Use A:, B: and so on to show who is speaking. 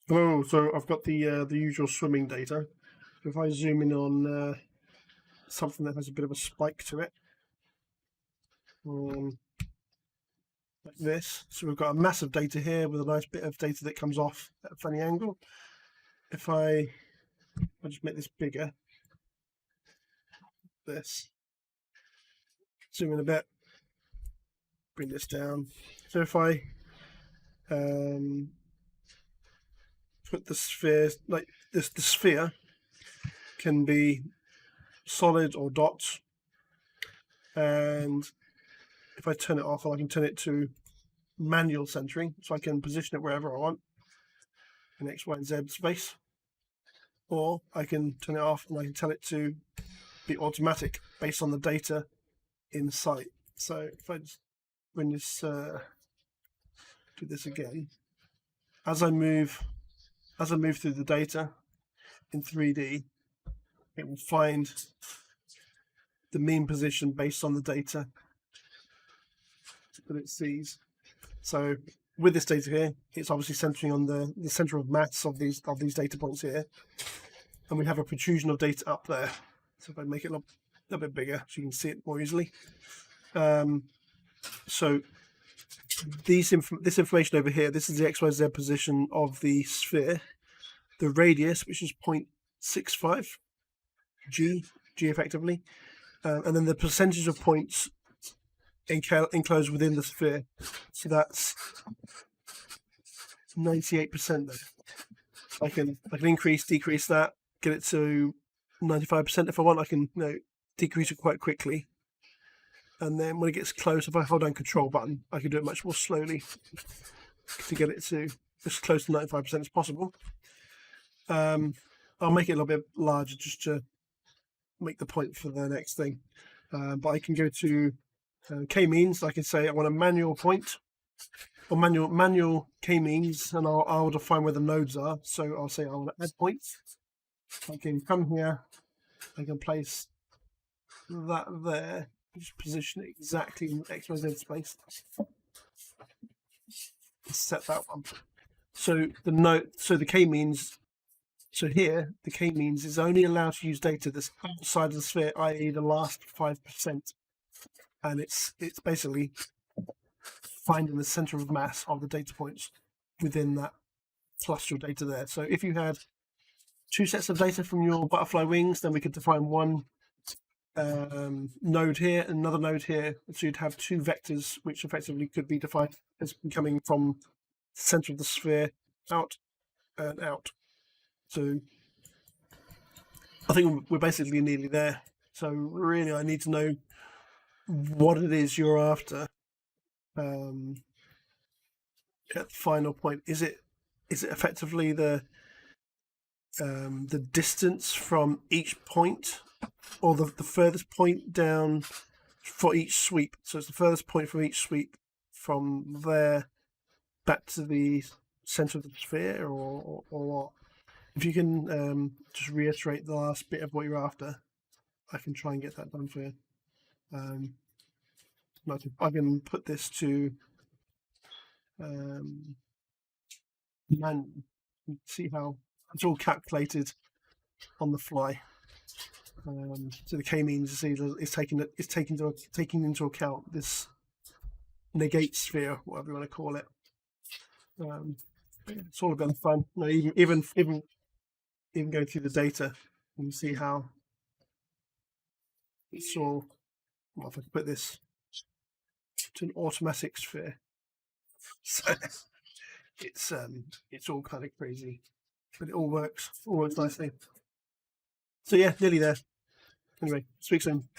A: Oh, so I've got the usual swimming data. If I zoom in on something that has a bit of a spike to it, like this. So we've got a massive data here with a nice bit of data that comes off at a funny angle. If I just make this bigger, this, zoom in a bit, bring this down. So if I put the sphere like this, the sphere can be solid or dots, and if I turn it off, I can turn it to manual centering, so I can position it wherever I want in X, Y, and Z space, or I can turn it off and I can tell it to be automatic based on the data in sight. So if I just bring this, do this again, as I move through the data in 3D, it will find the mean position based on the data that it sees. So with this data here, it's obviously centering on the center of mass of these data points here, and we have a protrusion of data up there. So if I make it a little bit bigger, so you can see it more easily. So this information over here, this is the XYZ position of the sphere, the radius, which is 0.65 g effectively, and then the percentage of points enclosed within the sphere. So that's 98% there. I can increase, decrease that, get it to 95% if I want. I can decrease it quite quickly, and then when it gets close, if I hold down Control button, I can do it much more slowly to get it to as close to 95% as possible. I'll make it a little bit larger just to make the point for the next thing, but I can go to k-means. I can say I want a manual point, or manual k-means, and I'll define where the nodes are. So I'll say I want to add points. I can come here, I can place that there, just position it exactly in XYZ space. Set that one. So the k-means. So here, the k-means is only allowed to use data that's outside of the sphere, i.e. the last 5%. And it's basically finding the center of mass of the data points within that cluster of data there. So if you had two sets of data from your butterfly wings, then we could define one node here and another node here. So you'd have two vectors, which effectively could be defined as coming from the center of the sphere out and out. So I think we're basically nearly there. So really, I need to know what it is you're after at the final point. Is it effectively the distance from each point, or the furthest point down for each sweep? So it's the furthest point from each sweep from there back to the center of the sphere, or what? If you can just reiterate the last bit of what you're after, I can try and get that done for you. I can put this to manual. See how it's all calculated on the fly. So the k-means is taking into account this negate sphere, whatever you want to call it. It's all a bit of fun. Even going through the data, and see how it's all. Well, if I can put this to an automatic sphere, so it's all kind of crazy, but it all works nicely. So yeah, nearly there. Anyway, speak soon.